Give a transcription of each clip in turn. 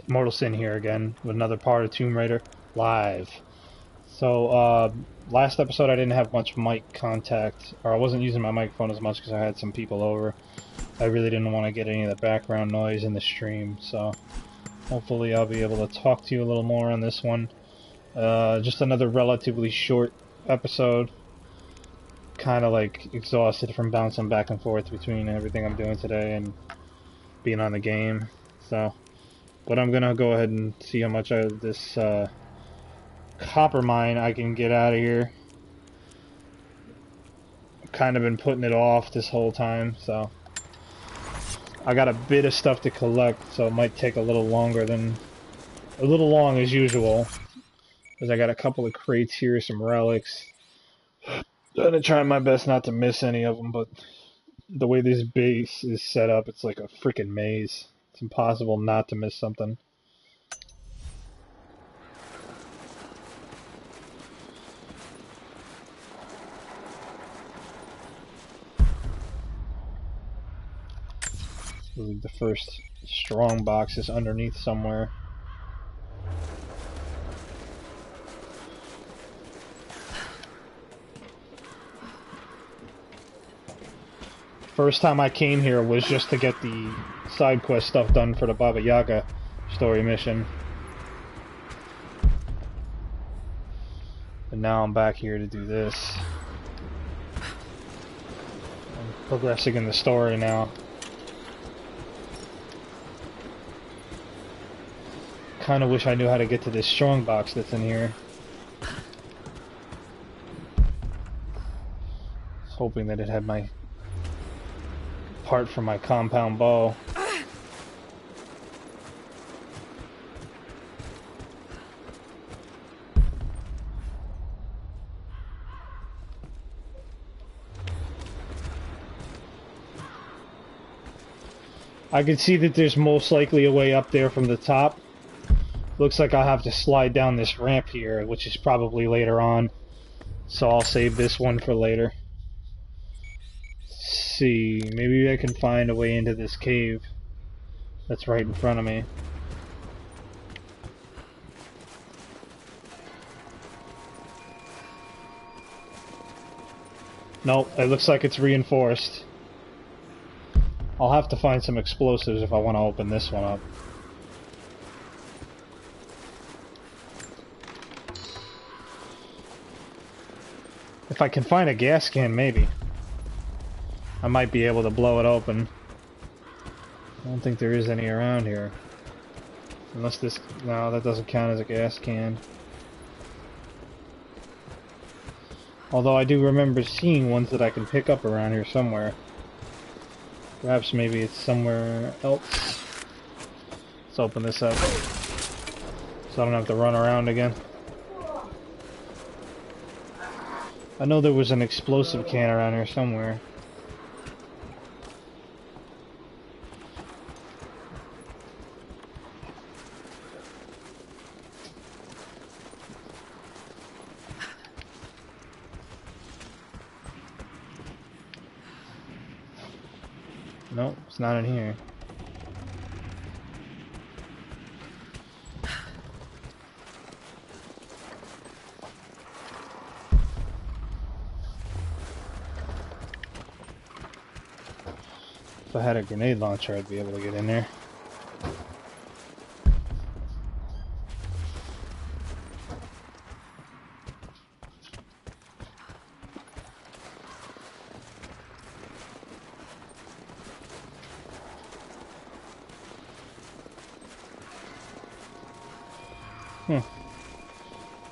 Mortal Sin here again with another part of Tomb Raider live. So, last episode I didn't have much mic contact, or I wasn't using my microphone as much because I had some people over. I really didn't want to get any of the background noise in the stream, so hopefully I'll be able to talk to you a little more on this one. Just another relatively short episode. Kind of like exhausted from bouncing back and forth between everything I'm doing today and being on the game, so... But I'm gonna go ahead and see how much of this copper mine I can get out of here. I've kind of been putting it off this whole time, so I got a bit of stuff to collect, so it might take a little long as usual, because I got a couple of crates here, some relics. I'm gonna try my best not to miss any of them, but the way this base is set up, it's like a freaking maze. It's impossible not to miss something. The first strong box is underneath somewhere. First time I came here was just to get the side quest stuff done for the Baba Yaga story mission. And now I'm back here to do this. I'm progressing in the story now. Kinda wish I knew how to get to this strong box that's in here. I was hoping that it had my part for my compound bow. I can see that there's most likely a way up there from the top. Looks like I'll have to slide down this ramp here, which is probably later on. So I'll save this one for later. Let's see, maybe I can find a way into this cave that's right in front of me. Nope, it looks like it's reinforced. I'll have to find some explosives if I want to open this one up. If I can find a gas can, maybe. I might be able to blow it open. I don't think there is any around here. Unless this... No, that doesn't count as a gas can. Although I do remember seeing ones that I can pick up around here somewhere. Perhaps maybe it's somewhere else. Let's open this up. So I don't have to run around again. I know there was an explosive can around here somewhere. Nope, it's not in here. If I had a grenade launcher, I'd be able to get in there.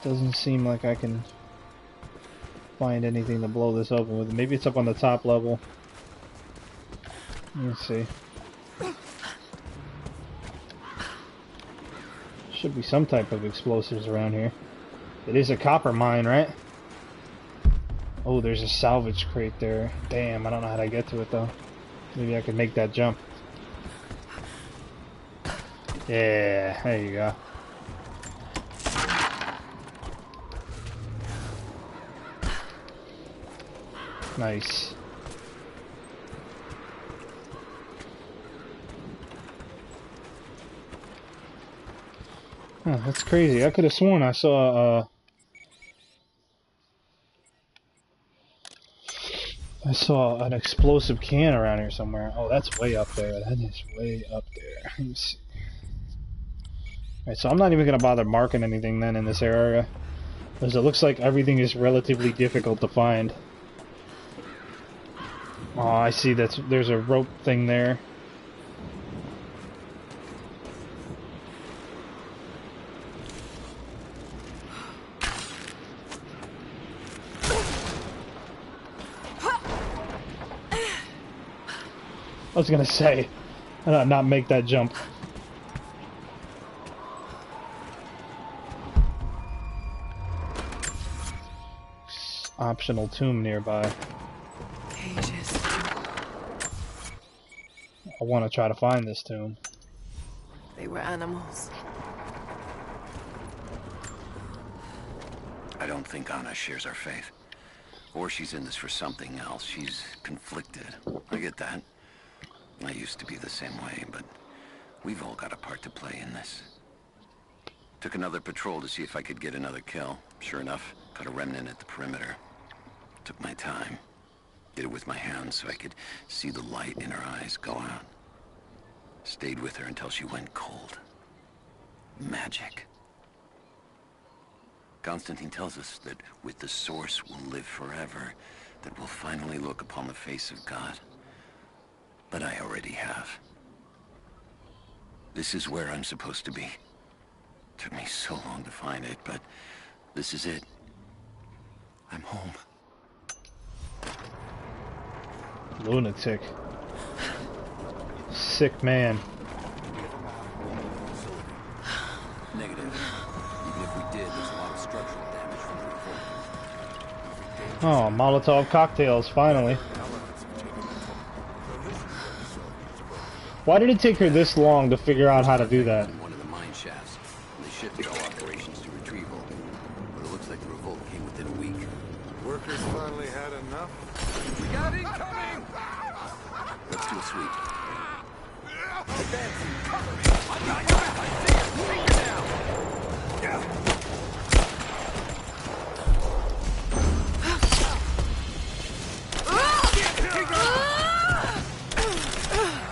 Doesn't seem like I can find anything to blow this open with. Maybe it's up on the top level. Let's see. Should be some type of explosives around here. It is a copper mine, right? Oh, there's a salvage crate there. Damn, I don't know how to get to it though. Maybe I could make that jump. Yeah, there you go. Nice. Huh, that's crazy. I could have sworn I saw an explosive can around here somewhere. Oh, that's way up there. That is way up there. Let me see. Alright, so I'm not even gonna bother marking anything then in this area, because it looks like everything is relatively difficult to find. Oh, I see there's a rope thing there. I was gonna say, not make that jump. Optional tomb nearby. Cages. I want to try to find this tomb. They were animals. I don't think Anna shares our faith. Or she's in this for something else. She's conflicted. I get that. I used to be the same way, but we've all got a part to play in this. Took another patrol to see if I could get another kill. Sure enough, got a remnant at the perimeter. Took my time. Did it with my hands so I could see the light in her eyes go out. Stayed with her until she went cold. Magic. Constantine tells us that with the Source we'll live forever, that we'll finally look upon the face of God. But I already have. This is where I'm supposed to be. Took me so long to find it, but this is it. I'm home. Lunatic. Sick man. Negative. Even if we did, there's a lot of structural damage from the revolt. Oh, Molotov cocktails, finally. Why did it take her this long to figure out how to do that? One of the mine shafts. They shifted all operations to retrieval. But it looks like the revolt came within a week. Workers finally had enough. We got incoming! Let's do a sweep. Advancing, cover me! I got your back! I see it! Take it down!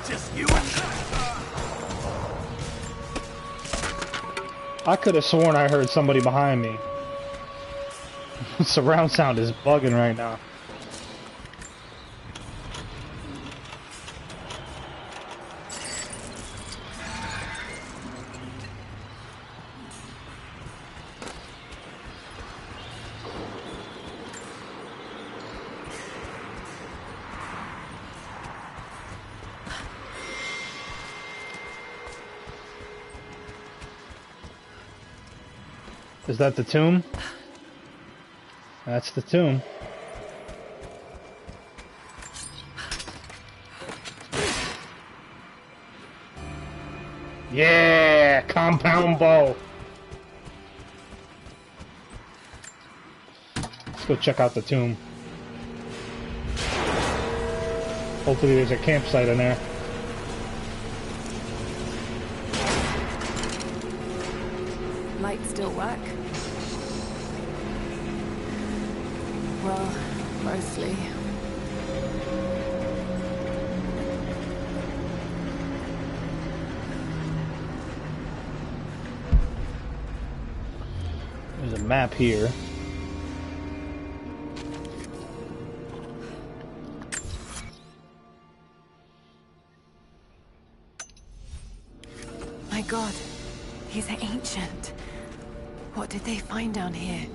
Just you and I could have sworn I heard somebody behind me. Surround sound is bugging right now. Is that the tomb? That's the tomb. Yeah, compound bow. Let's go check out the tomb. Hopefully there's a campsite in there. Lights still work? Well, mostly. There's a map here. My God, he's ancient. What did they find down here?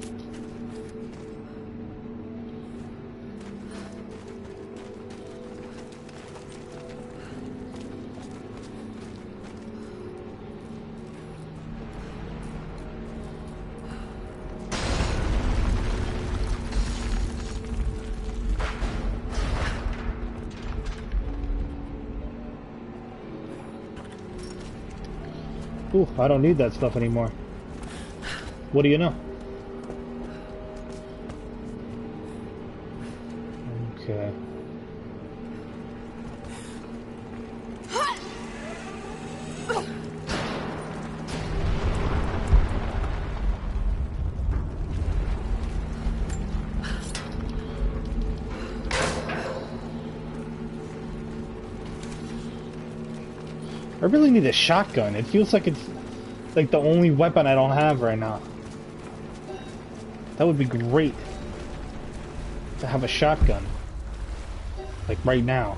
Ooh, I don't need that stuff anymore. What do you know? Okay. I really need a shotgun. It feels like it's like the only weapon I don't have right now. That would be great to have a shotgun. Like right now.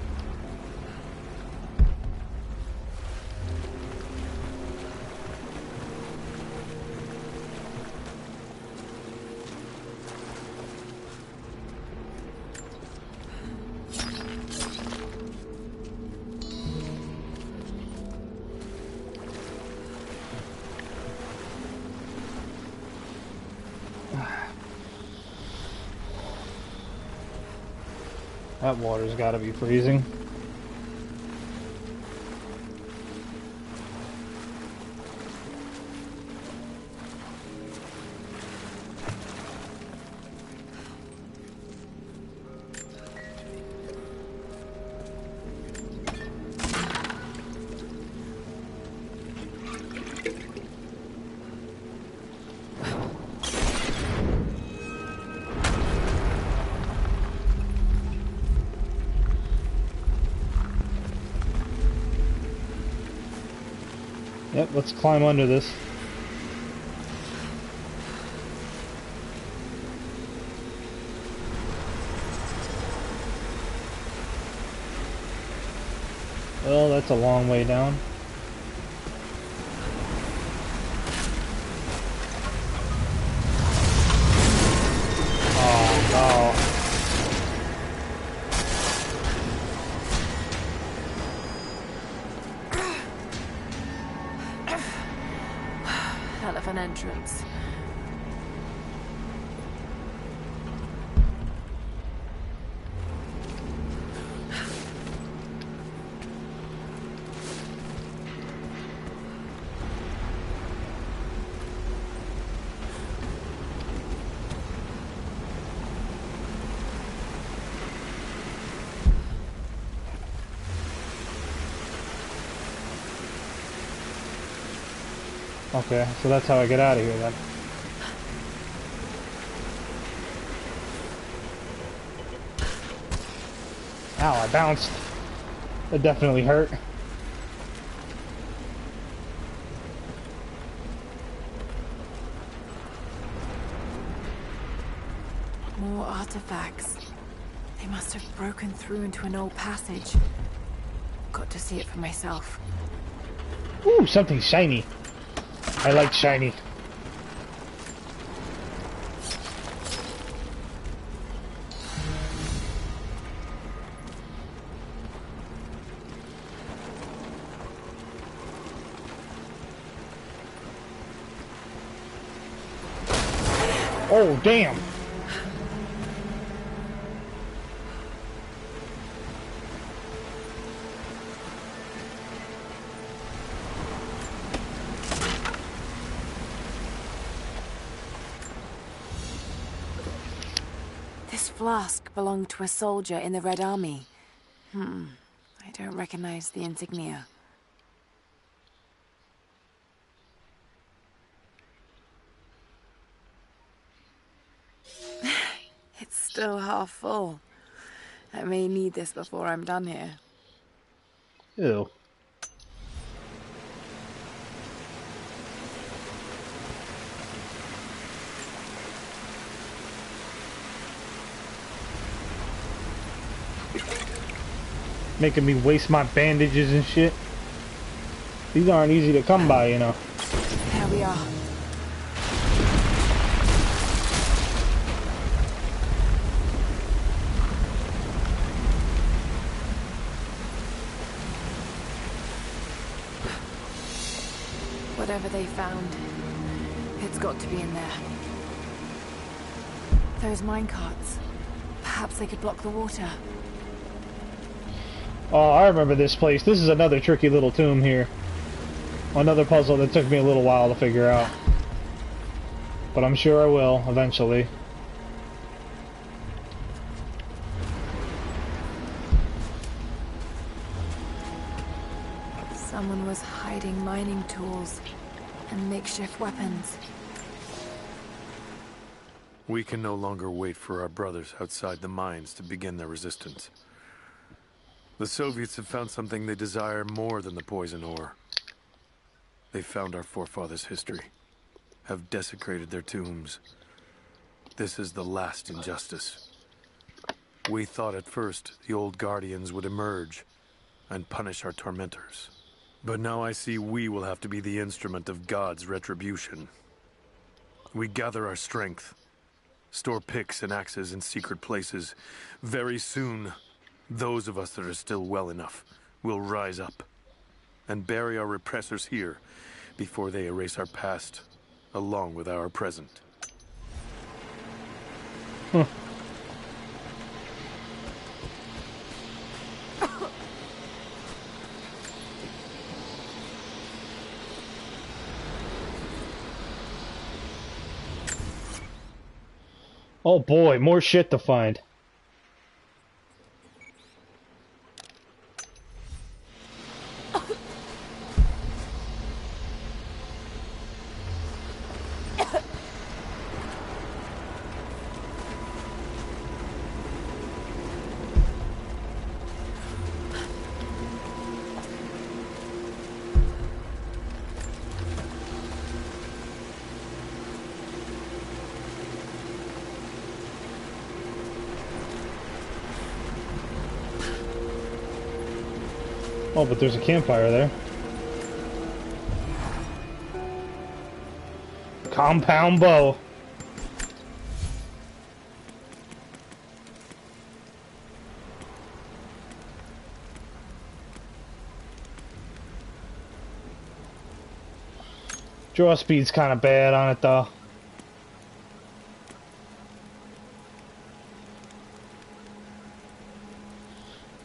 That water's gotta be freezing. Yep, let's climb under this. Well, that's a long way down. Oh no. Hell of an entrance. Okay, so that's how I get out of here then. Ow, I bounced. That definitely hurt. More artifacts. They must have broken through into an old passage. Got to see it for myself. Ooh, something shiny. I like shiny. Oh, damn. This flask belonged to a soldier in the Red Army. I don't recognize the insignia. It's still half full. I may need this before I'm done here. Ew. Making me waste my bandages and shit. These aren't easy to come by, you know. There we are. Whatever they found, it's got to be in there. Those minecarts. Perhaps they could block the water. Oh, I remember this place. This is another tricky little tomb here. Another puzzle that took me a little while to figure out. But I'm sure I will, eventually. Someone was hiding mining tools and makeshift weapons. We can no longer wait for our brothers outside the mines to begin their resistance. The Soviets have found something they desire more than the poison ore. They found our forefathers' history, have desecrated their tombs. This is the last injustice. We thought at first the old Guardians would emerge and punish our tormentors. But now I see we will have to be the instrument of God's retribution. We gather our strength, store picks and axes in secret places. Very soon, those of us that are still well enough will rise up and bury our repressors here before they erase our past along with our present. Huh. Oh boy, more shit to find. Oh, but there's a campfire there. Compound bow. Draw speed's kind of bad on it though.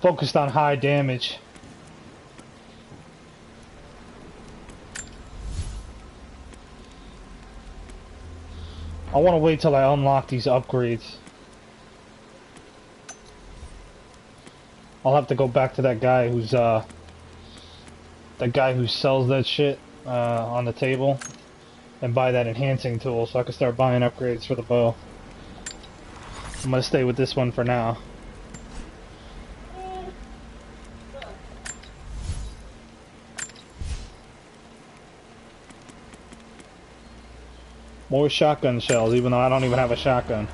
Focused on high damage. I want to wait till I unlock these upgrades. I'll have to go back to that guy who sells that shit on the table and buy that enhancing tool so I can start buying upgrades for the bow. I'm gonna stay with this one for now. More shotgun shells, even though I don't even have a shotgun.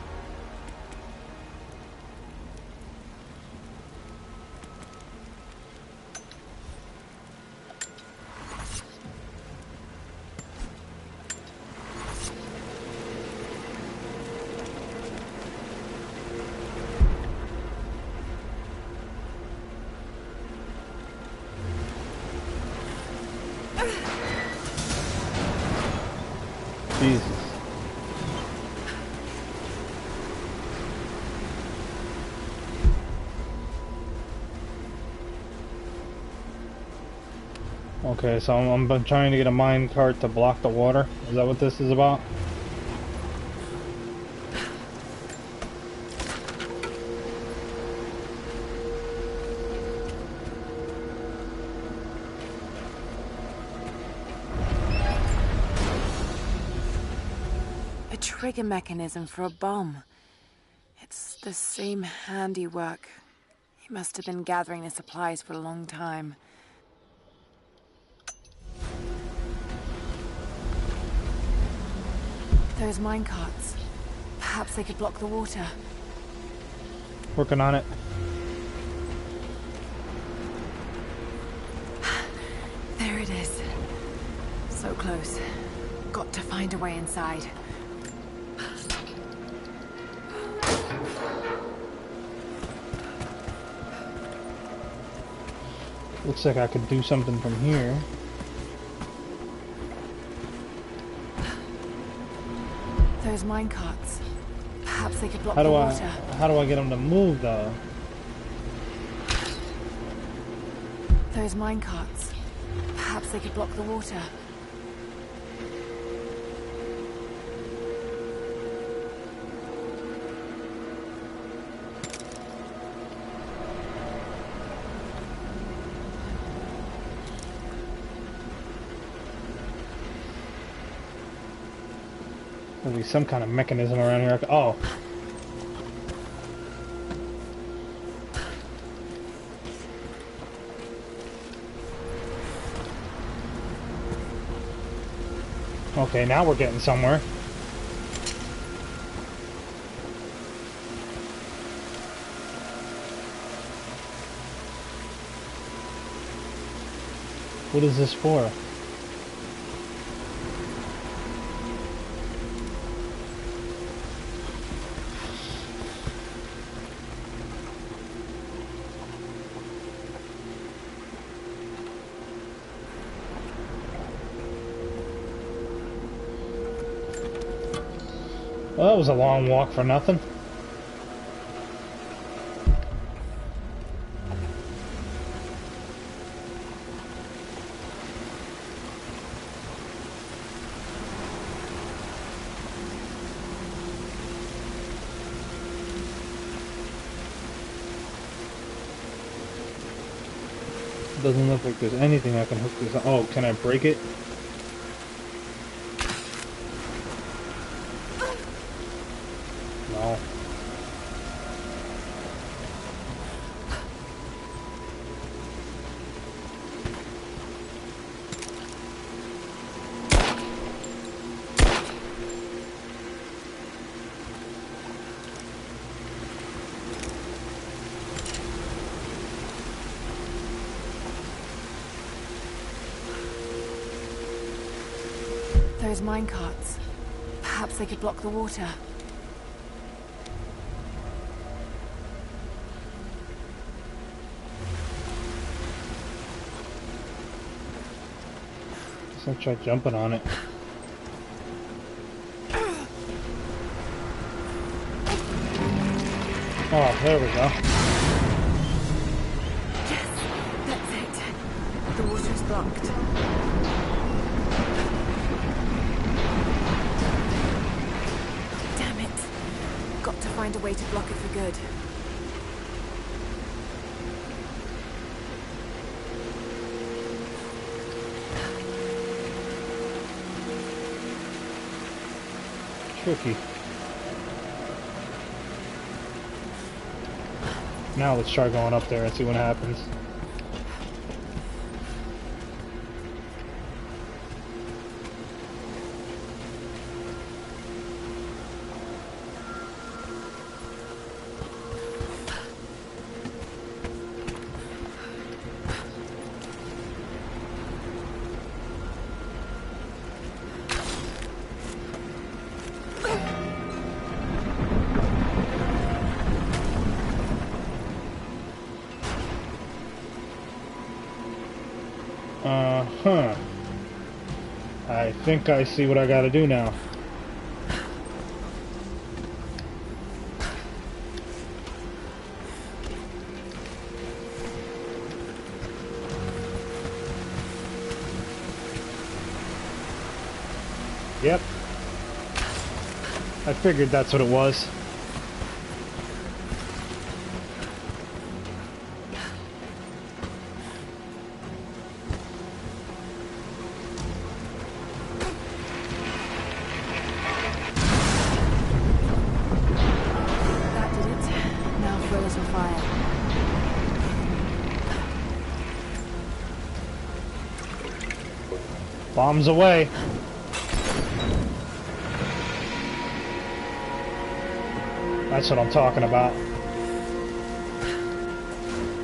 Jesus. Okay, so I'm trying to get a mine cart to block the water. Is that what this is about? A trigger mechanism for a bomb. It's the same handiwork. He must have been gathering the supplies for a long time. Those minecarts. Perhaps they could block the water. Working on it. There it is. So close. Got to find a way inside. Looks like I could do something from here. Those minecarts. Perhaps they could block How the do water. how do I get them to move though? Those minecarts. Perhaps they could block the water. There'll be some kind of mechanism around here. Oh. Okay, now we're getting somewhere. What is this for? Well, that was a long walk for nothing. Doesn't look like there's anything I can hook this on. Oh, can I break it? No. Those minecarts. Perhaps they could block the water. Guess I'll try jumping on it. Oh, there we go. Yes, that's it. The water's blocked. Damn it. Got to find a way to block it for good. Tricky. Now let's try going up there and see what happens. Huh. I think I see what I gotta do now. Yep. I figured that's what it was. Bombs away. That's what I'm talking about.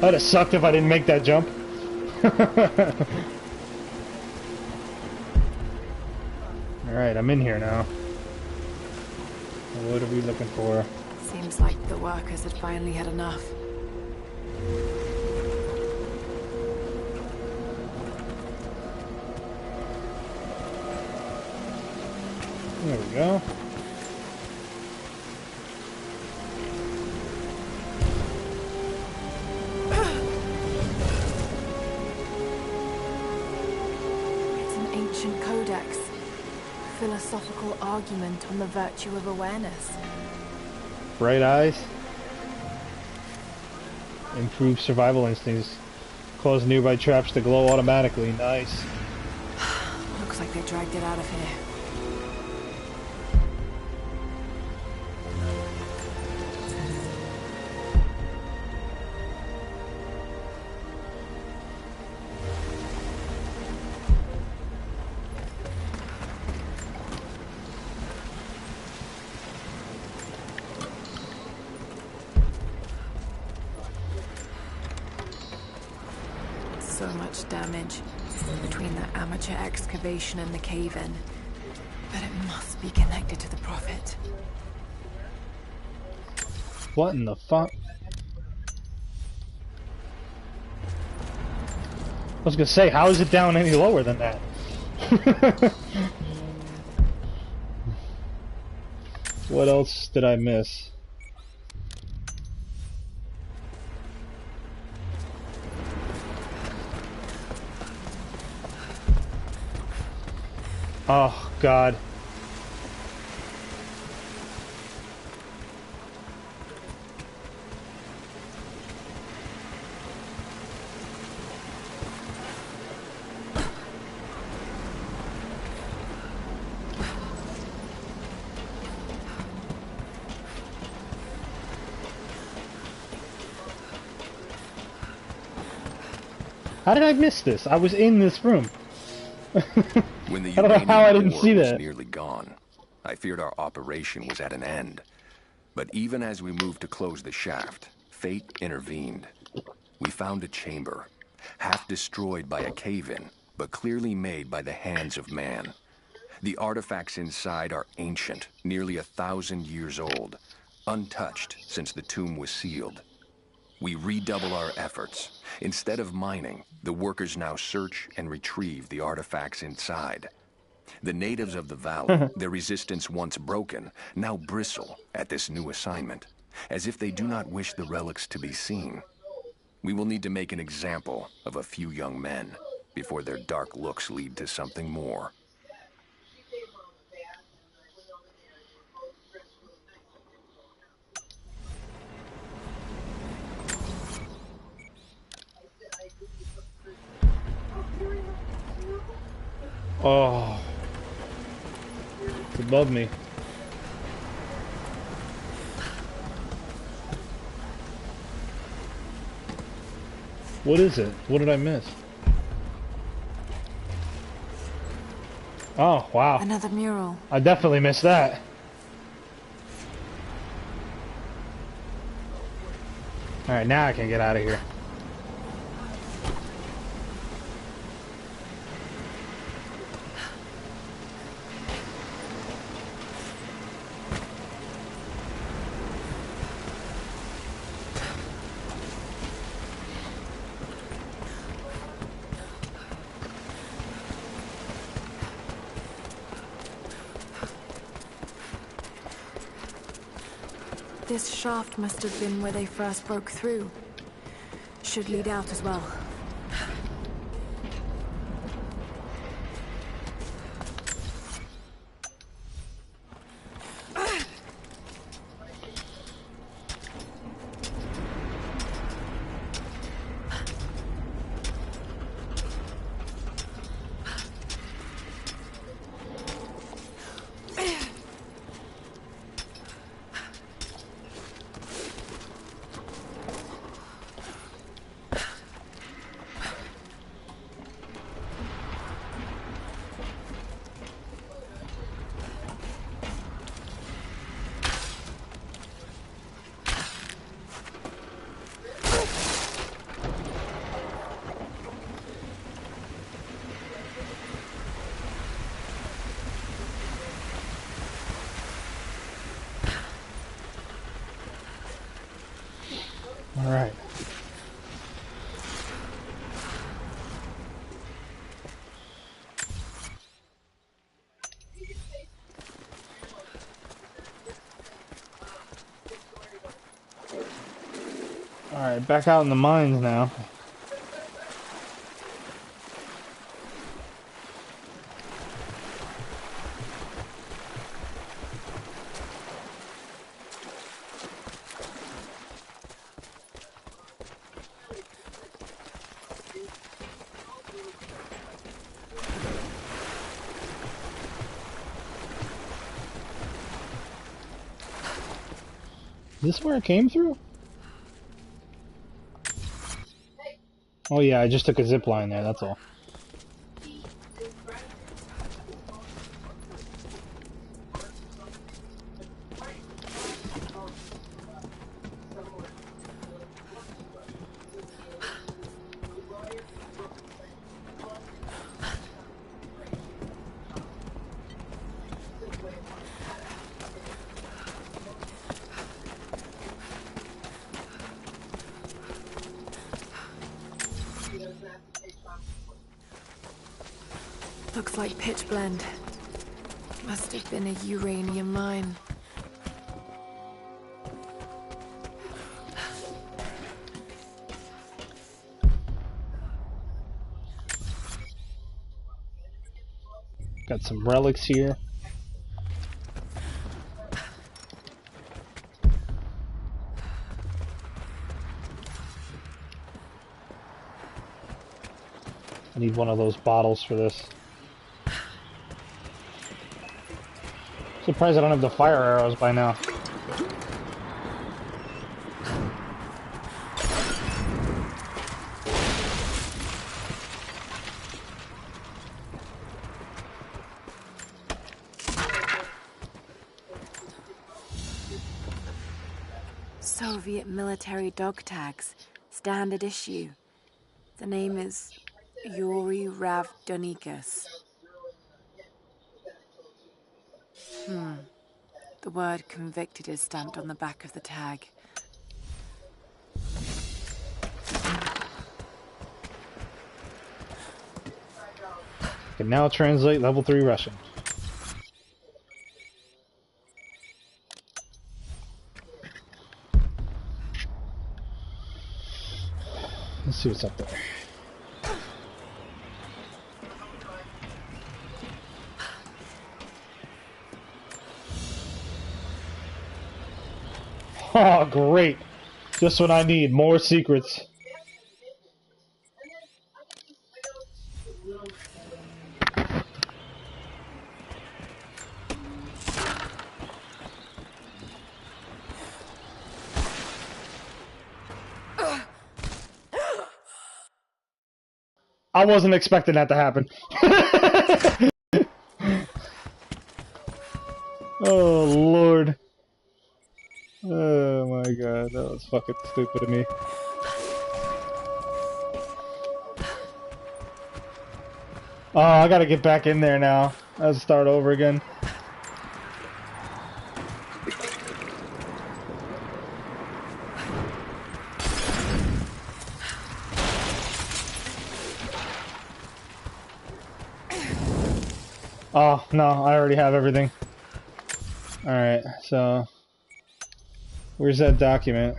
That'd have sucked if I didn't make that jump. Alright, I'm in here now. What are we looking for? Seems like the workers had finally had enough. There we go. It's an ancient codex. Philosophical argument on the virtue of awareness. Bright eyes. Improve survival instincts. Cause nearby traps to glow automatically. Nice. Looks like they dragged it out of here. so much damage between the amateur excavation and the cave-in. But it must be connected to the Prophet. What in the fuck? I was gonna say, how is it down any lower than that? What else did I miss? Oh, God. How did I miss this? I was in this room. When the I don't know how I didn't uranium see ore was that. nearly gone, I feared our operation was at an end. But even as we moved to close the shaft, fate intervened. We found a chamber, half destroyed by a cave-in, but clearly made by the hands of man. The artifacts inside are ancient, nearly 1,000 years old, untouched since the tomb was sealed. We redouble our efforts. Instead of mining, the workers now search and retrieve the artifacts inside. The natives of the valley, their resistance once broken, now bristle at this new assignment, as if they do not wish the relics to be seen. We will need to make an example of a few young men before their dark looks lead to something more. Oh. It's above me. What is it? What did I miss? Oh, wow. Another mural. I definitely missed that. Alright, now I can get out of here. This shaft must have been where they first broke through. Should lead out as well. Alright. Alright, back out in the mines now. Is this where it came through? Oh yeah, I just took a zip line there, that's all. looks like pitchblende. Must have been a uranium mine. Got some relics here. I need one of those bottles for this. Surprised I don't have the fire arrows by now. Soviet military dog tags, standard issue. The name is Yuri Ravdonikas. The word convicted is stamped on the back of the tag. Can now translate level 3 Russian. Let's see what's up there. Oh, great. Just what I need. More secrets. I wasn't expecting that to happen. Oh, Lord. Oh, my God. That was fucking stupid of me. Oh, I gotta get back in there now. Let's start over again. Oh, no, I already have everything. Alright, so... Where's that document?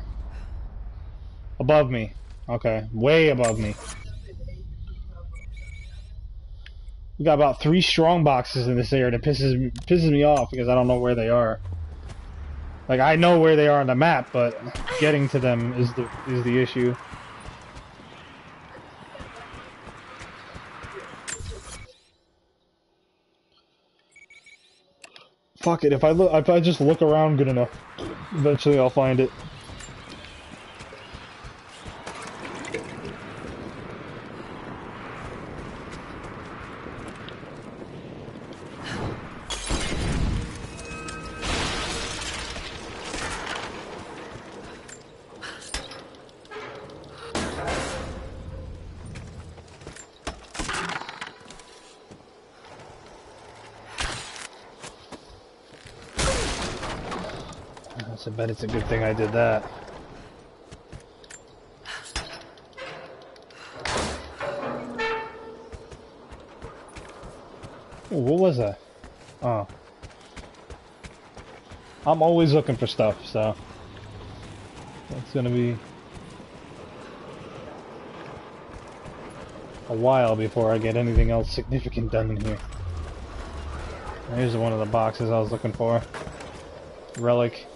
Above me. Okay, way above me. We got about 3 strong boxes in this area, and it pisses me off because I don't know where they are. Like, I know where they are on the map, but getting to them is the issue. Fuck it, if I just look around good enough, eventually I'll find it. I bet it's a good thing I did that. Ooh, what was that? Oh. I'm always looking for stuff, so... It's gonna be... a while before I get anything else significant done in here. Here's one of the boxes I was looking for. Relic.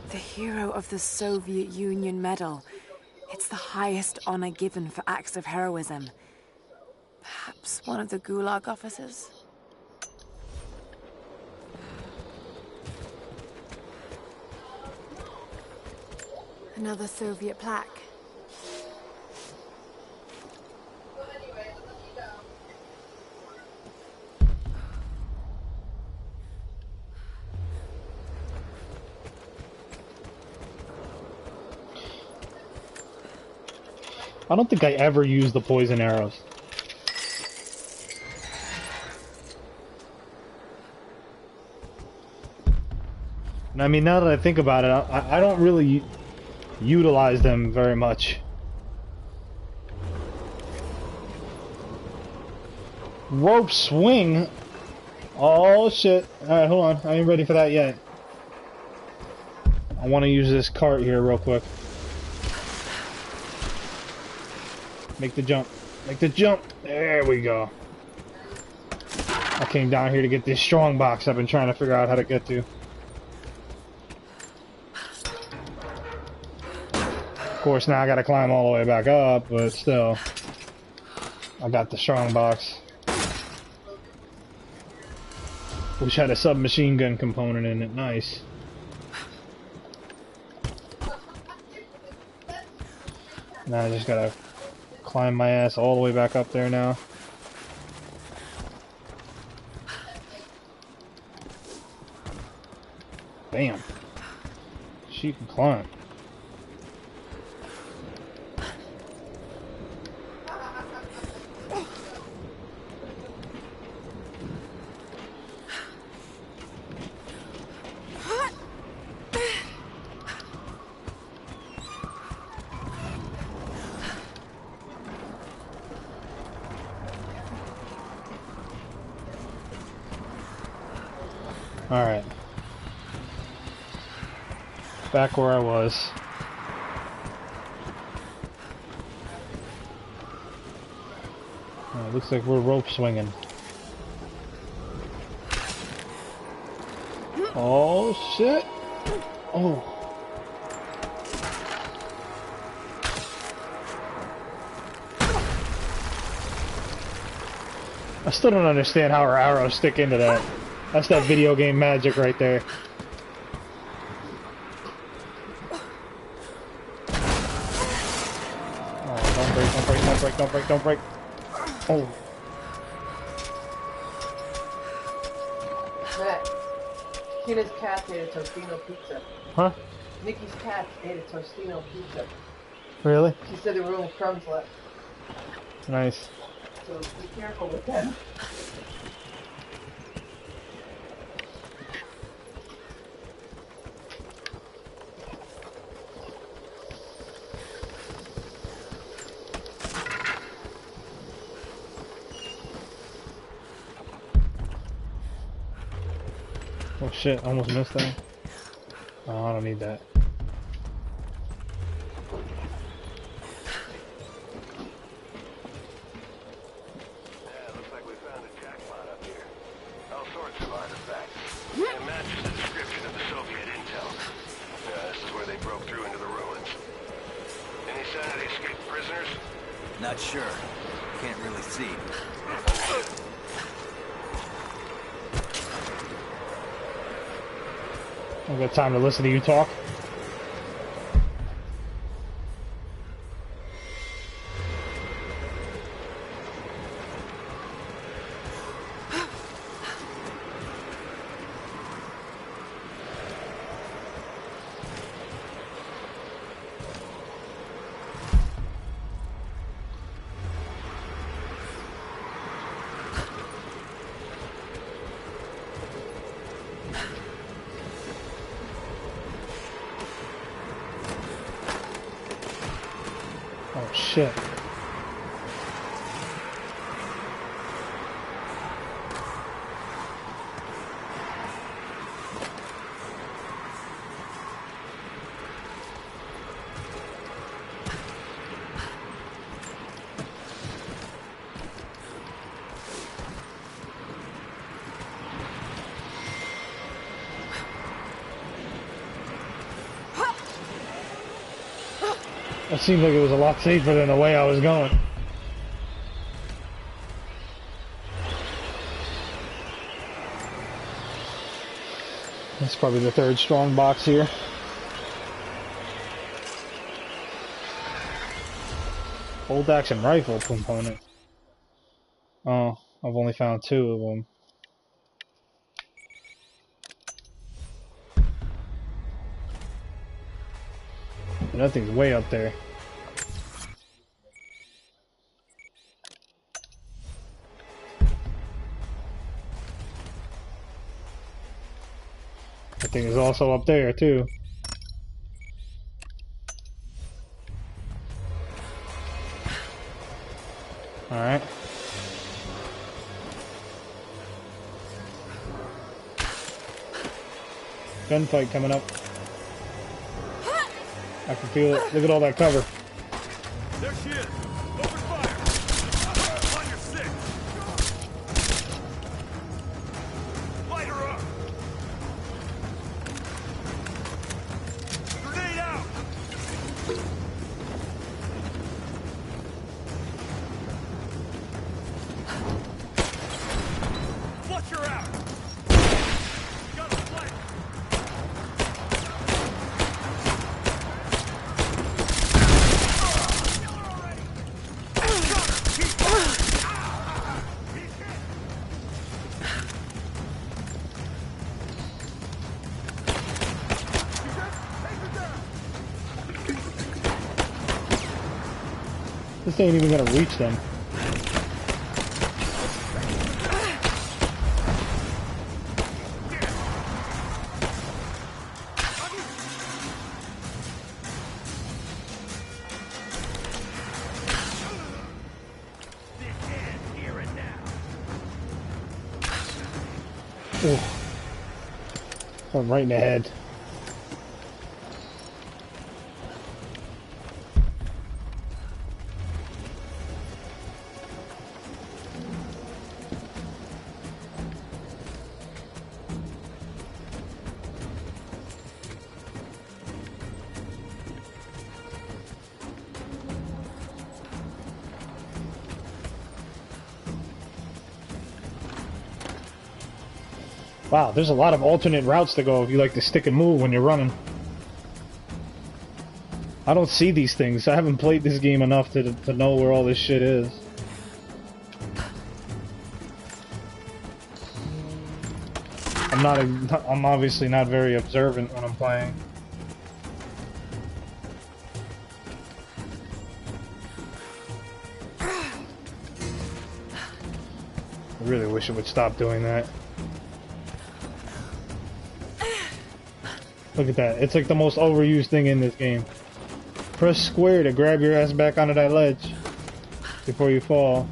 The Hero of the Soviet Union Medal. It's the highest honor given for acts of heroism. Perhaps one of the Gulag officers? Another Soviet plaque. I don't think I ever used the poison arrows. And I mean, now that I think about it, I don't really utilize them very much. Rope swing? Oh shit. Alright, hold on. I ain't ready for that yet. I want to use this cart here real quick. Make the jump. Make the jump. There we go. I came down here to get this strong box I've been trying to figure out how to get to. Of course, now I gotta climb all the way back up, but still. I got the strong box. Which had a submachine gun component in it. Nice. Now I just gotta climb my ass all the way back up there now. Bam. She can climb. Alright. Back where I was. Looks like we're rope swinging. Oh shit! Oh. I still don't understand how our arrows stick into that. That's that video game magic right there. Oh, don't break, don't break, don't break, don't break, don't break. Oh. Matt, Tina's cat ate a Tostino pizza. Huh? Nikki's cat ate a Tostino pizza. Really? She said there were only crumbs left. Nice. So be careful with them. Oh shit, almost missed that. Oh, I don't need that. Not sure. Can't really see. I've got time to listen to you talk. Oh shit. It seemed like it was a lot safer than the way I was going. That's probably the third strong box here. Bolt action rifle component. Oh, I've only found 2 of them. And that thing's way up there. That thing is also up there too. Alright. gunfight coming up. I can feel it. Look at all that cover. There she is. Open fire. On your six. Light her up. Grenade out. Flush her out. Got a flank. This ain't even gonna reach them. Oh, I'm right in the head. Wow, there's a lot of alternate routes to go if you like to stick and move when you're running. I don't see these things. I haven't played this game enough to know where all this shit is. I'm obviously not very observant when I'm playing. I really wish it would stop doing that. Look at that. It's like the most overused thing in this game. Press square to grab your ass back onto that ledge before you fall.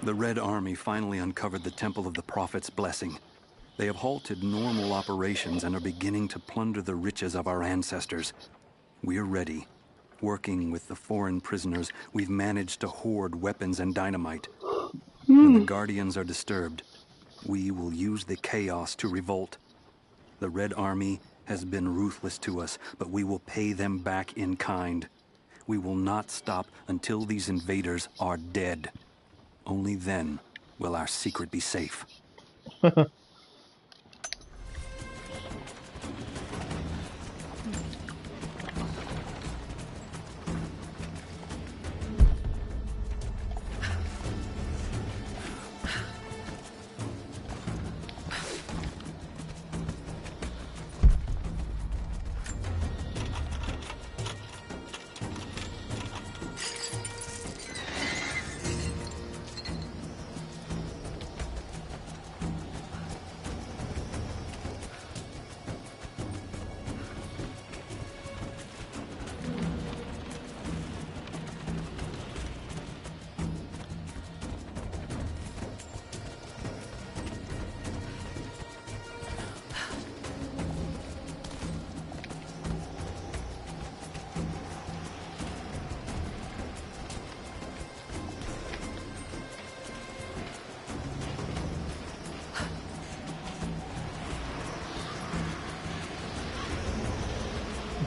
The Red Army finally uncovered the Temple of the Prophet's Blessing. They have halted normal operations and are beginning to plunder the riches of our ancestors. We're ready. Working with the foreign prisoners, we've managed to hoard weapons and dynamite. When the Guardians are disturbed, we will use the chaos to revolt. The Red Army has been ruthless to us, but we will pay them back in kind. We will not stop until these invaders are dead. Only then will our secret be safe.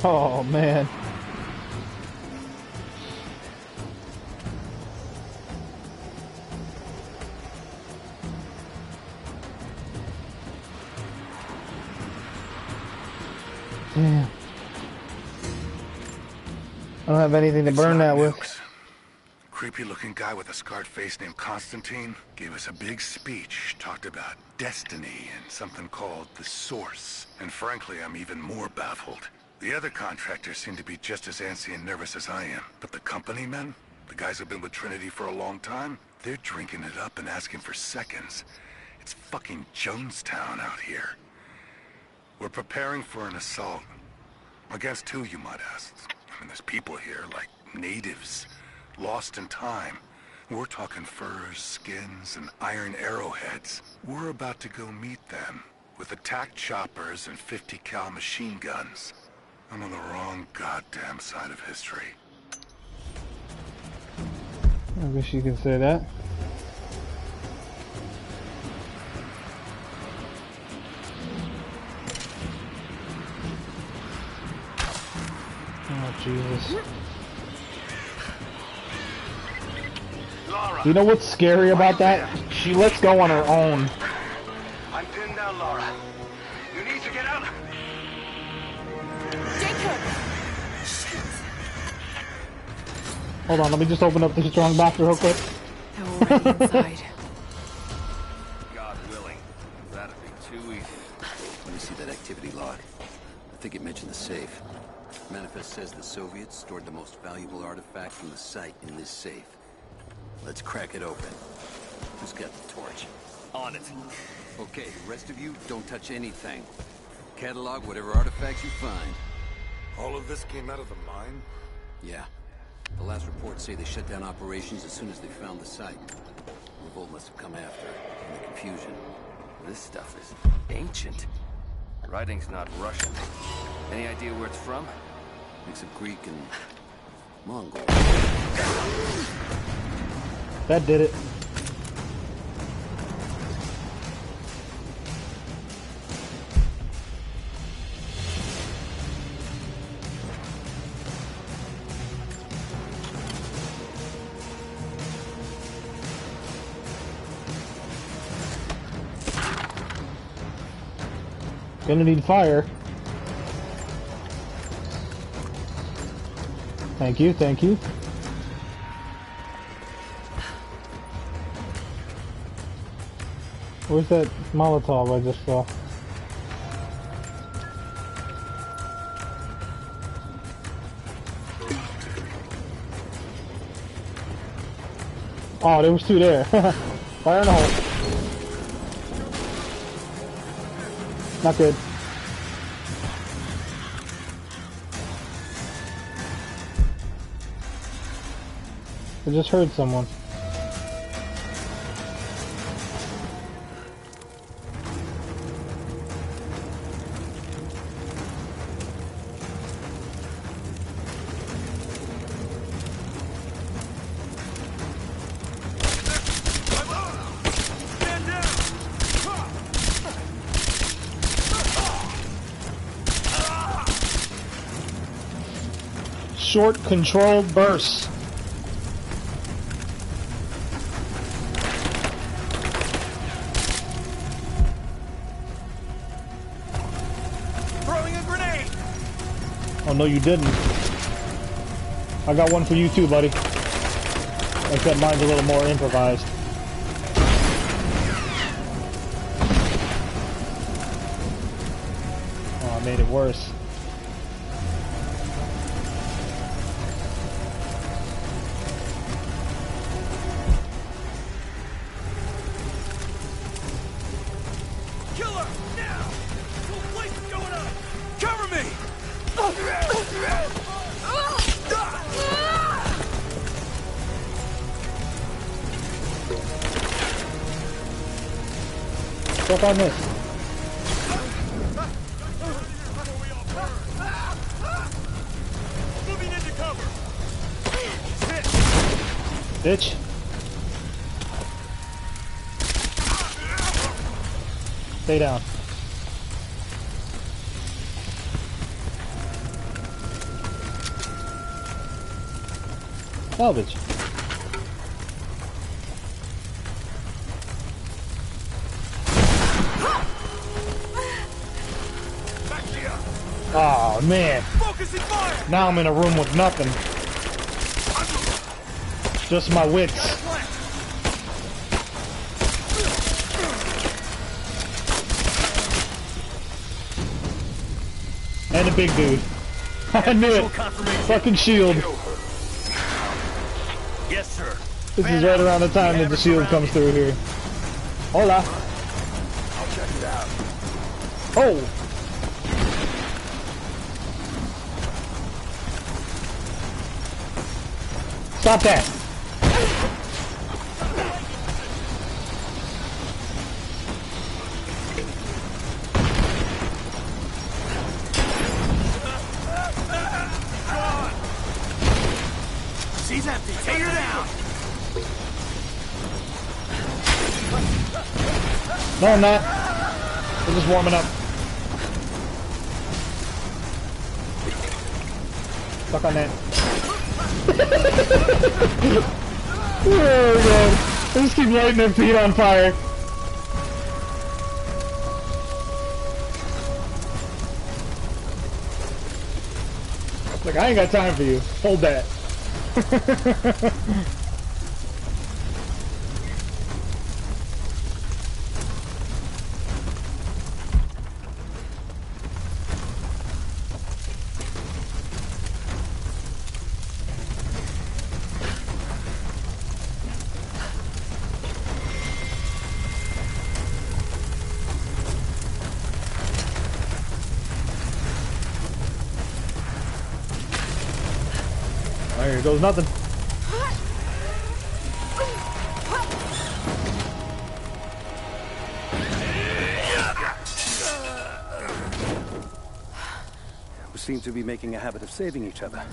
Oh man. Damn. I don't have anything to burn that with. Creepy-looking guy with a scarred face named Constantine gave us a big speech, talked about destiny and something called the Source. And frankly, I'm even more baffled. The other contractors seem to be just as antsy and nervous as I am. But the company men, the guys who've been with Trinity for a long time, they're drinking it up and asking for seconds. It's fucking Jonestown out here. We're preparing for an assault. Against who, you might ask? I mean, there's people here, like natives, lost in time. We're talking furs, skins, and iron arrowheads. We're about to go meet them with attack choppers and 50 cal machine guns. I'm on the wrong goddamn side of history. I guess you can say that. Oh, Jesus. Lara, You know what's scary about that? She lets go on her own. I'm pinned down, Lara. You need to get out. Jacob! Hold on, let me just open up the strong bathroom real quick. They're already inside. God willing. That'd be too easy. Let me see that activity log. I think it mentioned the safe. Manifest says the Soviets stored the most valuable artifact from the site in this safe. Let's crack it open. Who's got the torch? On it. Okay, the rest of you, don't touch anything. Catalog whatever artifacts you find. All of this came out of the mine? Yeah. The last reports say they shut down operations as soon as they found the site. Revolt must have come after, in the confusion. This stuff is ancient. Writing's not Russian. Any idea where it's from? Mix of Greek and Mongol. That did it. Gonna need fire. Thank you, thank you. Where's that Molotov I just saw? Oh, there was two there. Fire in the hole. Not good. I just heard someone. Short controlled bursts. Throwing a grenade! Oh no, you didn't. I got one for you too, buddy. Except mine's a little more improvised. Oh, I made it worse. Fuck on this. Moving into cover. Bitch. Stay down. Salvage. Oh man. Focusing fire. Now I'm in a room with nothing. Just my wits. And a big dude. I knew it. Fucking shield. Yes, sir. This is right around the time that the shield comes through here. Hola. I'll check it out. Oh. Stop that! She's empty. Take her down. No, I'm not. We're just warming up. Stuck on that. Oh god. I just keep lighting their feet on fire. Like, I ain't got time for you. Hold that. There goes nothing. We seem to be making a habit of saving each other.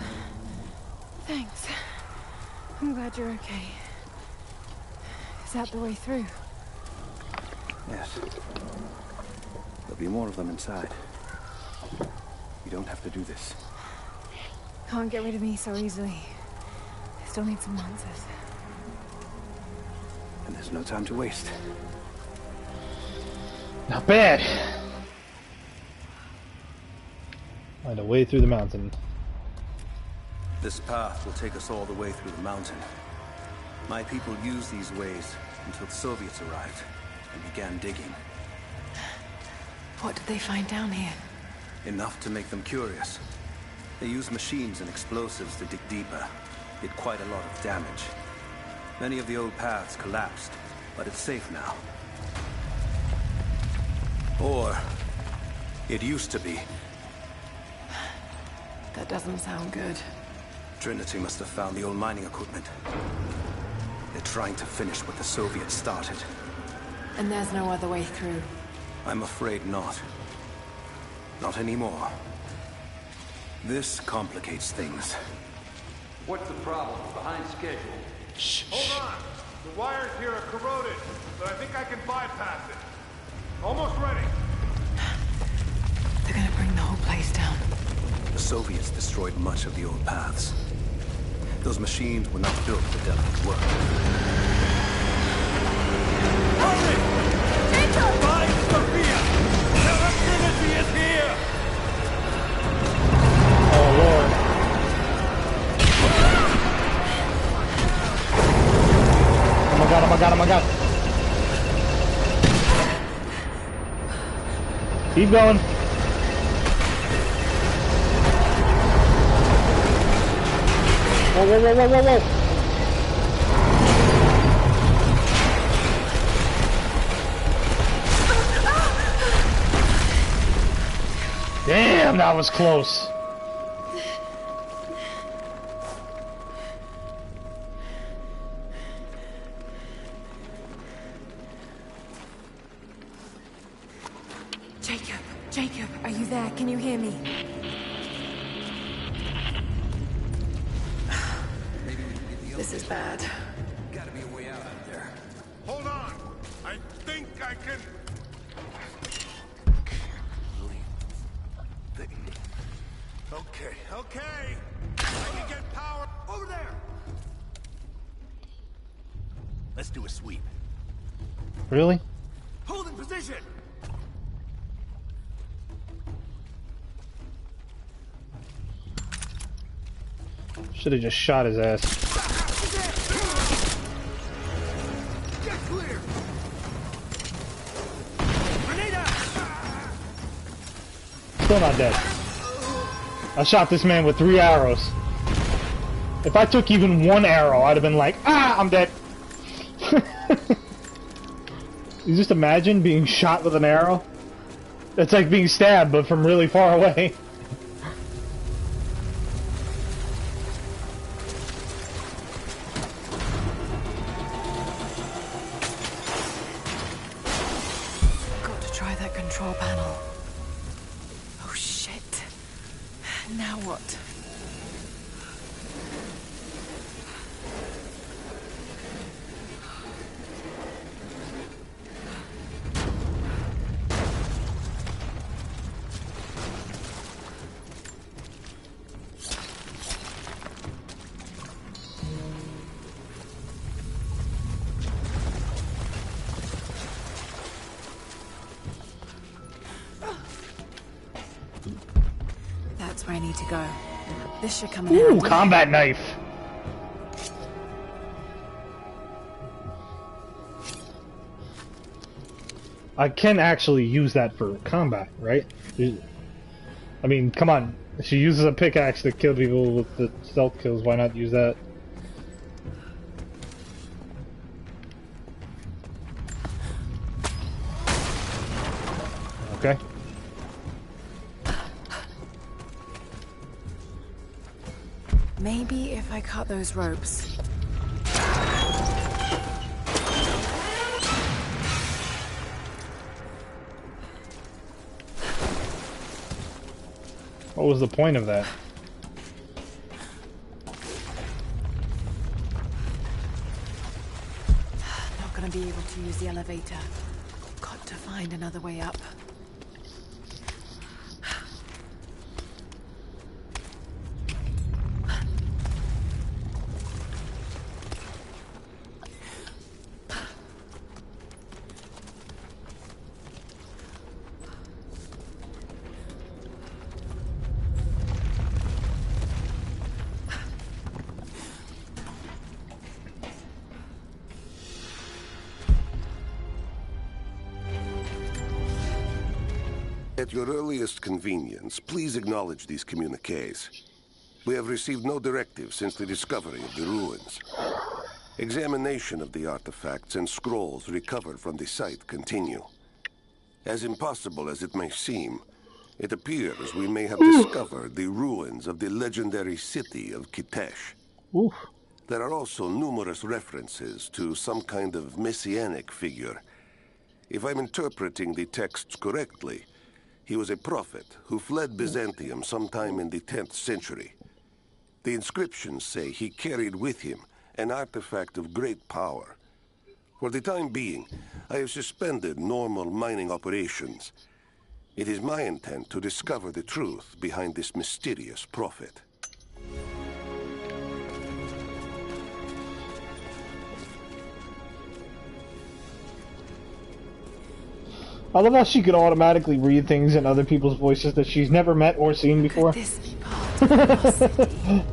Thanks. I'm glad you're okay. Is that the way through? Yes. There'll be more of them inside. You don't have to do this. Can't get rid of me so easily. I still need some answers. And there's no time to waste. Not bad. Find a way through the mountain. This path will take us all the way through the mountain. My people used these ways until the Soviets arrived and began digging. What did they find down here? Enough to make them curious. They used machines and explosives to dig deeper. Did quite a lot of damage. Many of the old paths collapsed, but it's safe now. Or it used to be. That doesn't sound good. Trinity must have found the old mining equipment. They're trying to finish what the Soviets started. And there's no other way through. I'm afraid not. Not anymore. This complicates things. What's the problem? Behind schedule. Shh. Hold on. The wires here are corroded, but I think I can bypass it. Almost ready. They're gonna bring the whole place down. The Soviets destroyed much of the old paths. Those machines were not built for delicate work. Find Sophia! Tell her Trinity is here! Oh lord. Oh my god, oh my god, oh my god. Keep going. Whoa, whoa, whoa, whoa, whoa, whoa. Damn, that was close. Jacob, are you there? Can you hear me? This is bad. Gotta be a way out there. Hold on. I think I can... Okay. I can get power over there. Let's do a sweep. Really? Hold in position! Should have just shot his ass. Get clear! Grenada! Still not dead. I shot this man with 3 arrows. If I took even 1 arrow, I'd have been like, ah, I'm dead. You just imagine being shot with an arrow? It's like being stabbed, but from really far away. control panel. Oh shit. Now what? That's where I need to go. This should come in Ooh, handy. combat knife. I can actually use that for combat, right? I mean, come on. If she uses a pickaxe to kill people with the stealth kills, why not use that? Okay. Maybe if I cut those ropes. What was the point of that? Not gonna be able to use the elevator. Got to find another way up. At your earliest convenience, please acknowledge these communiques. We have received no directive since the discovery of the ruins. Examination of the artifacts and scrolls recovered from the site continue. As impossible as it may seem, it appears we may have discovered the ruins of the legendary city of Kitezh. Oof. There are also numerous references to some kind of messianic figure. If I'm interpreting the texts correctly, he was a prophet who fled Byzantium sometime in the 10th century. The inscriptions say he carried with him an artifact of great power. For the time being, I have suspended normal mining operations. It is my intent to discover the truth behind this mysterious prophet. I love how she could automatically read things in other people's voices that she's never met or seen before. Could this be part of the lost city?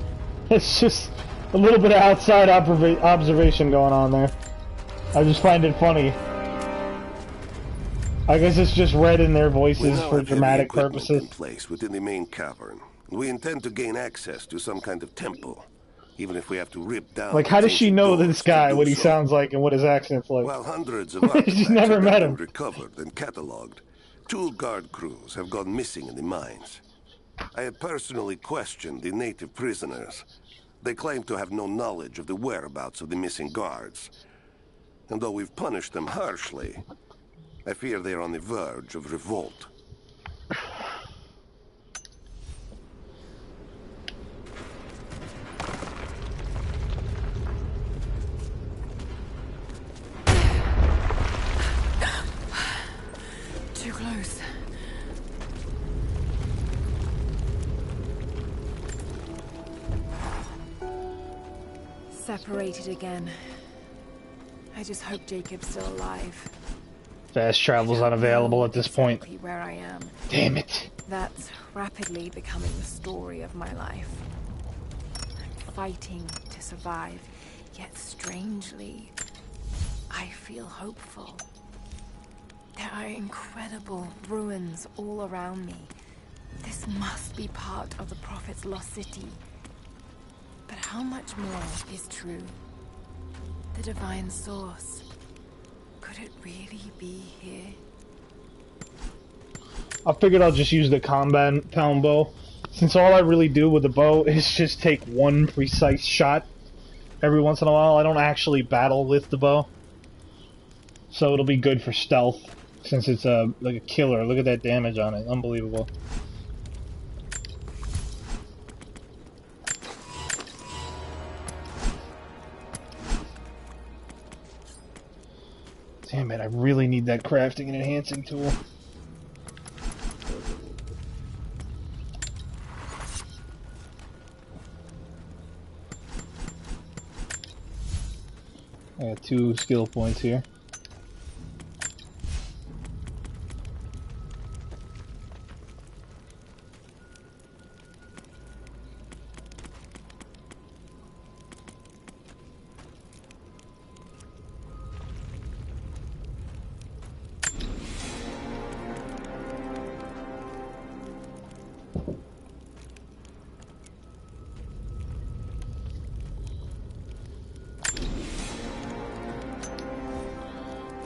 It's just a little bit of outside observation going on there. I just find it funny. I guess it's just read in their voices for dramatic purposes. In place within the main cavern. We intend to gain access to some kind of temple, even if we have to rip down. Like, how does she know this guy, what he sounds like, and what his accent's like? While hundreds of artifacts She's never have met been him. recovered and cataloged, 2 guard crews have gone missing in the mines. I have personally questioned the native prisoners. They claim to have no knowledge of the whereabouts of the missing guards. And though we've punished them harshly, I fear they are on the verge of revolt. Too close. Separated again. I just hope Jacob's still alive. Fast travel's unavailable at this point. Exactly where I am. Damn it. That's rapidly becoming the story of my life. I'm fighting to survive, yet strangely, I feel hopeful. There are incredible ruins all around me. This must be part of the Prophet's lost city. But how much more is true? The divine source. Could it really be here? I figured I'll just use the compound bow, since all I really do with the bow is just take one precise shot every once in a while. I don't actually battle with the bow, so it'll be good for stealth. Since it's like a killer. Look at that damage on it. Unbelievable. Damn it, I really need that crafting and enhancing tool. I got 2 skill points here.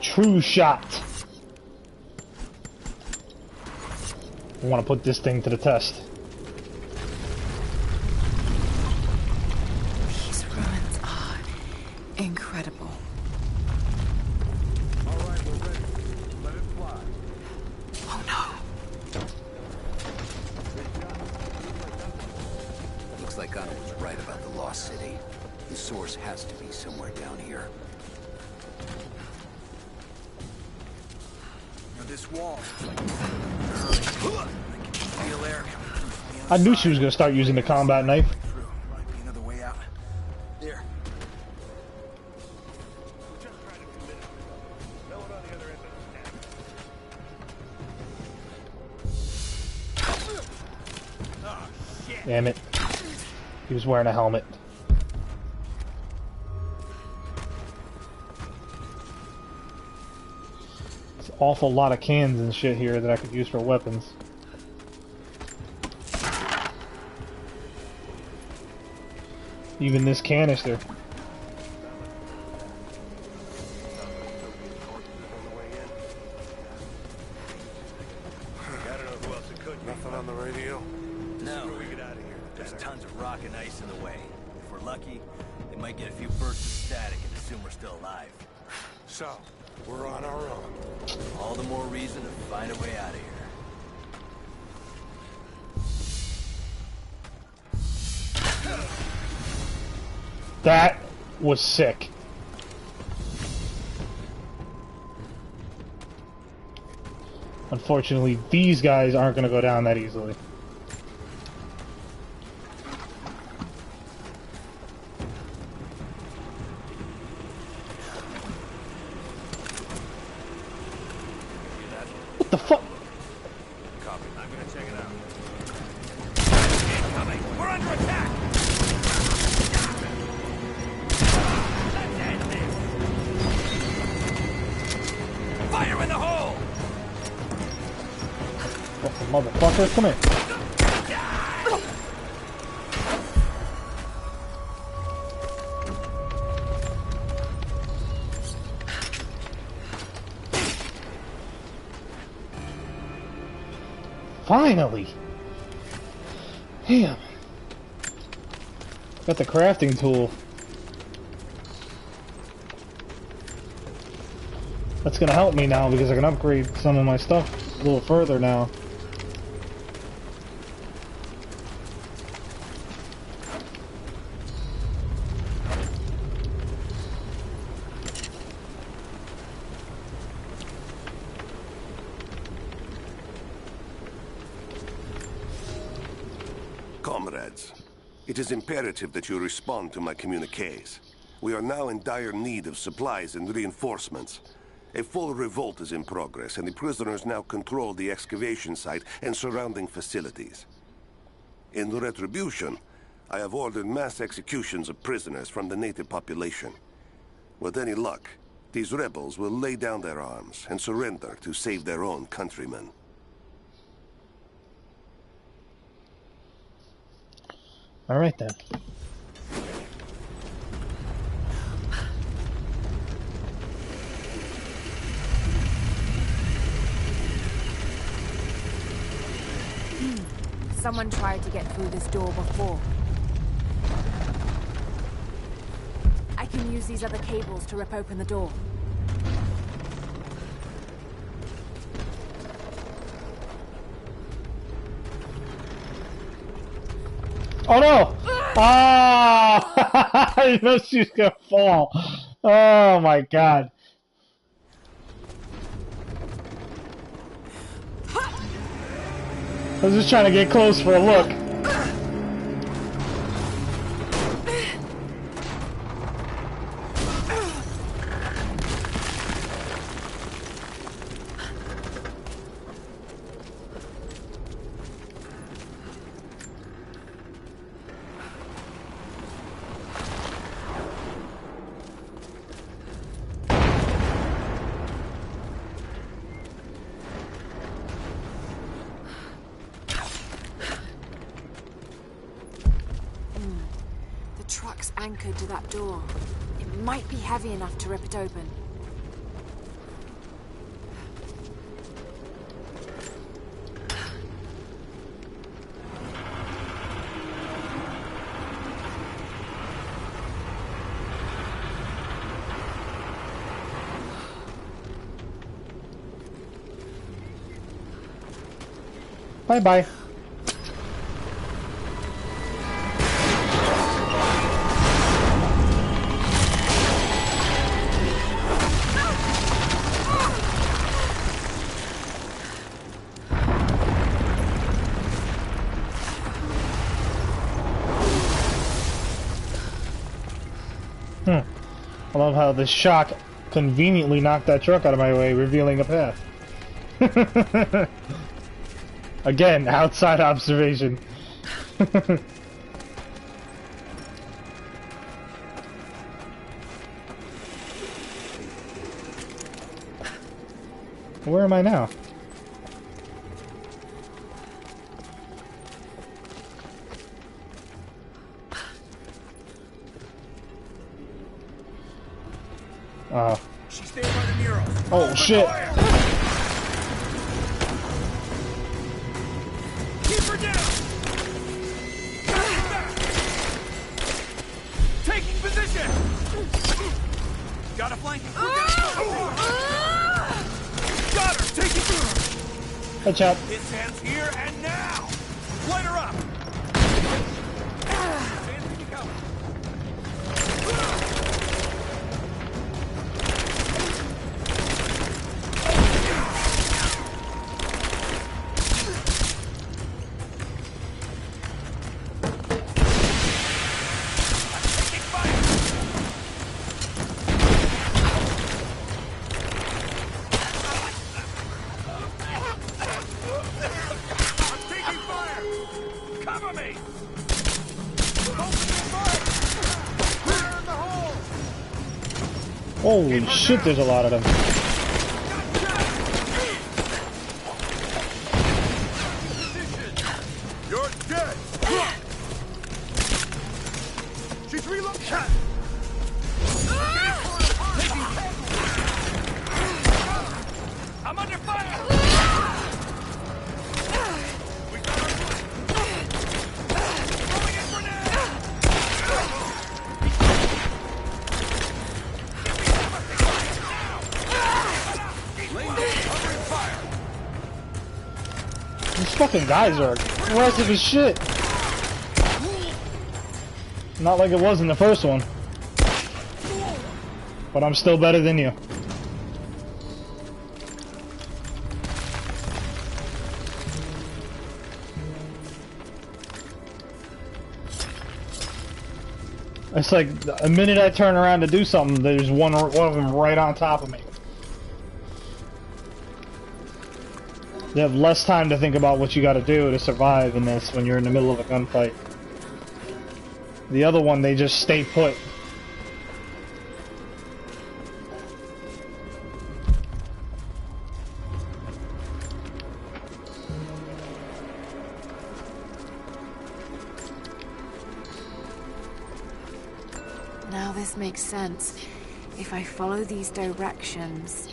True shot. I want to put this thing to the test. These ruins are incredible. All right, we're ready. Let it fly. Oh no. Looks like Anna was right about the Lost City. The source has to be somewhere down here. This wall. Feel air. I knew she was going to start using the combat knife. Might be another way out. There. Damn it. He was wearing a helmet. Awful lot of cans and shit here that I could use for weapons. Even this canister. Nothing on the radio? No. There's tons of rock and ice in the way. If we're lucky, they might get a few bursts of static and assume we're still alive. So, we're on our own. All the more reason to find a way out of here. That was sick. Unfortunately, these guys aren't going to go down that easily. What the fuck? Copy. I'm gonna check it out. Incoming! We're under attack! Fire in the hole! What's the motherfucker? Come here. Finally! Damn. Got the crafting tool. That's gonna help me now because I can upgrade some of my stuff a little further now. Comrades, it is imperative that you respond to my communiques. We are now in dire need of supplies and reinforcements. A full revolt is in progress, and the prisoners now control the excavation site and surrounding facilities. In retribution, I have ordered mass executions of prisoners from the native population. With any luck, these rebels will lay down their arms and surrender to save their own countrymen. All right then. Someone tried to get through this door before. I can use these other cables to rip open the door. Oh no! Ah! I didn't know she was gonna fall. Oh my god. I was just trying to get close for a look. Anchored to that door. It might be heavy enough to rip it open. Bye-bye. I love how the shock conveniently knocked that truck out of my way, revealing a path. Again, outside observation. Where am I now? She's there by the mural. Oh shit! Keep her down. Taking position. Got a flank. Got her. Taking through. Good job. His hands here and now. Light her up. Holy shit, there's a lot of them. You're dead. She's reloading. I'm under fire. We got our flank. Throwing a grenade. These fucking guys are aggressive as shit. Not like it was in the first one. But I'm still better than you. It's like a minute I turn around to do something, there's one of them right on top of me. You have less time to think about what you gotta do to survive in this when you're in the middle of a gunfight. The other one, they just stay put. Now this makes sense. If I follow these directions...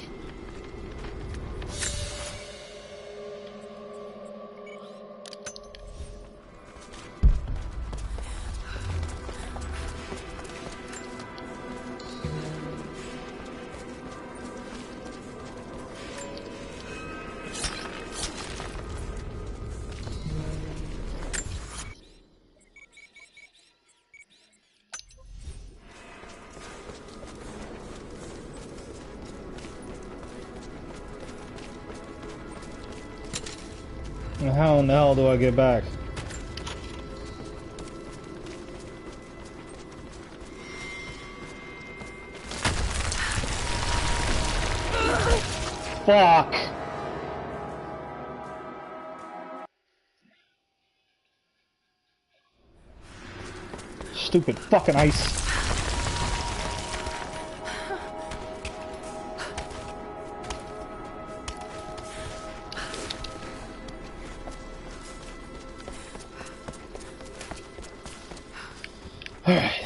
How in the hell do I get back? Fuck! Stupid fucking ice. Alright.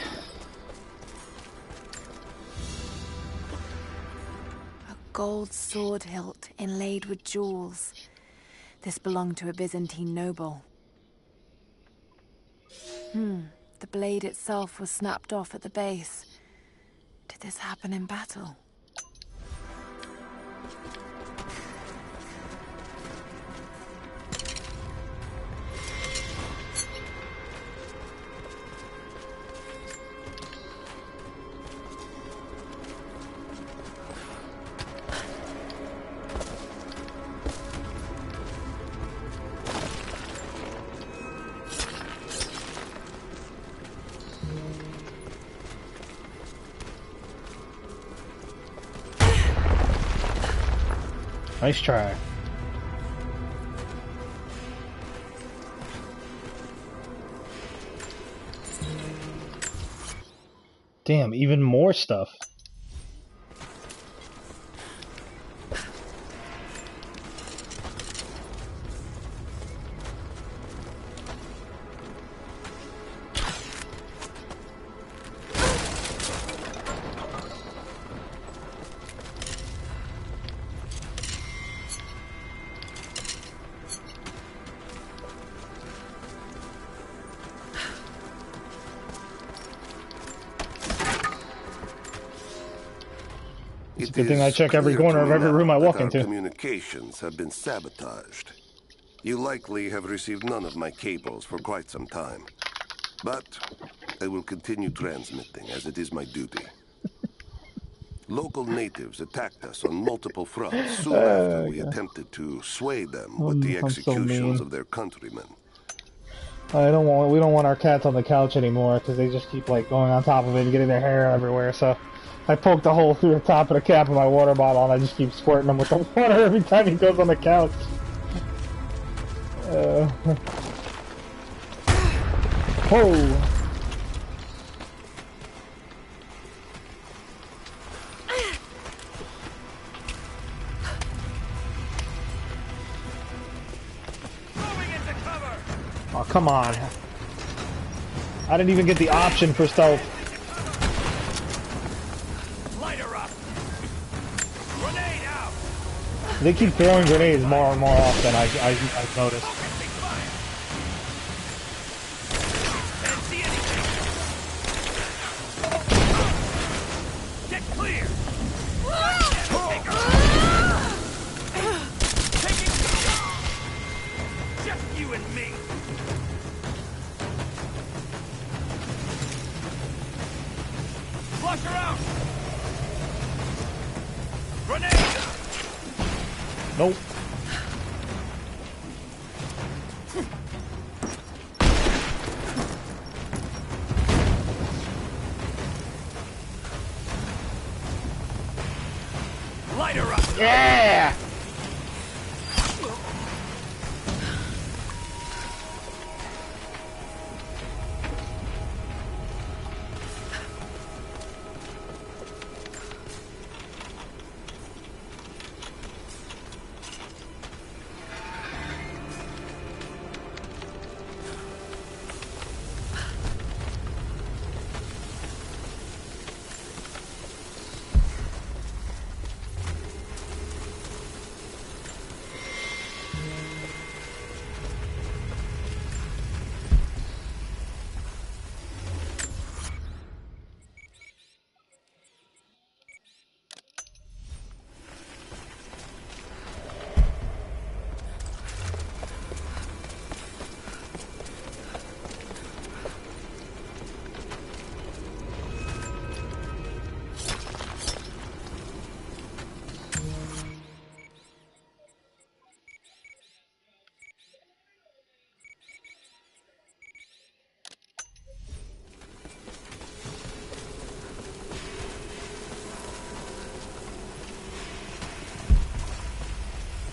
A gold sword hilt inlaid with jewels. This belonged to a Byzantine noble. The blade itself was snapped off at the base. Did this happen in battle? Nice try. Damn, even more stuff. It's a good thing I check every corner of every room I walk into. Communications have been sabotaged. You likely have received none of my cables for quite some time. But I will continue transmitting, as it is my duty. Local natives attacked us on multiple fronts soon after we attempted to sway them with the executions of their countrymen. We don't want our cats on the couch anymore because they just keep like going on top of it and getting their hair everywhere. So I poked a hole through the top of the cap of my water bottle and I just keep squirting him with the water every time he goes on the couch. Oh. Oh, come on. I didn't even get the option for stealth. Light her up. Grenade out. They keep throwing grenades more and more often, I've noticed. Get clear. Just you and me. Flush her out! Grenade! Nope. Light her up! Yeah!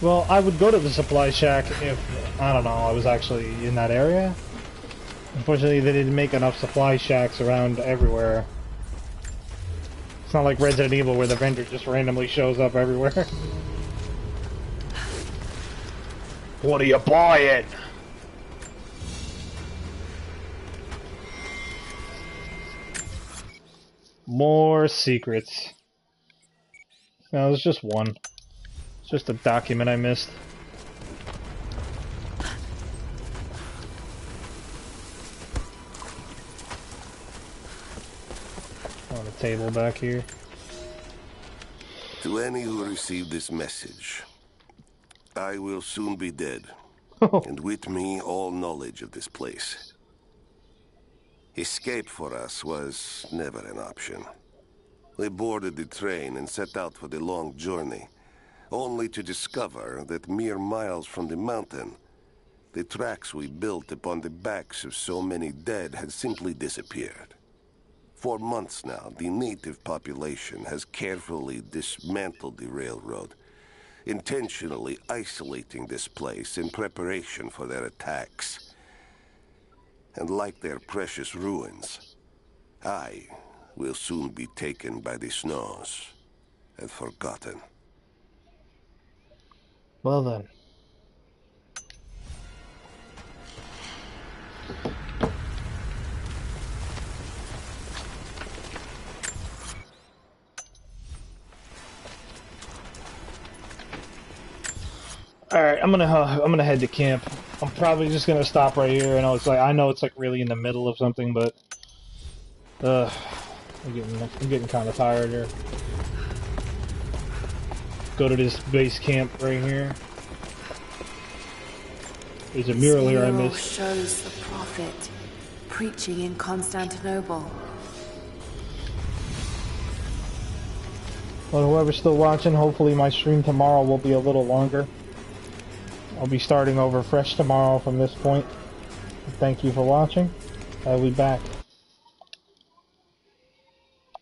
Well, I would go to the supply shack if, I don't know, I was actually in that area. Unfortunately, they didn't make enough supply shacks around everywhere. It's not like Resident Evil where the vendor just randomly shows up everywhere. What are you buying? More secrets. No, there's just one. It's just a document I missed. On the table back here. To any who received this message, I will soon be dead, and with me all knowledge of this place. Escape for us was never an option. We boarded the train and set out for the long journey, only to discover that mere miles from the mountain, the tracks we built upon the backs of so many dead had simply disappeared. For months now, the native population has carefully dismantled the railroad, intentionally isolating this place in preparation for their attacks. And like their precious ruins, I will soon be taken by the snows and forgotten. Well then. Alright, I'm gonna head to camp. I'm probably just gonna stop right here. I know it's like really in the middle of something, but I'm getting kind of tired here. Go to this base camp right here. There's a mural here I missed. Shows the prophet preaching in Constantinople. Well, whoever's still watching, hopefully my stream tomorrow will be a little longer. I'll be starting over fresh tomorrow from this point. Thank you for watching. I'll be back.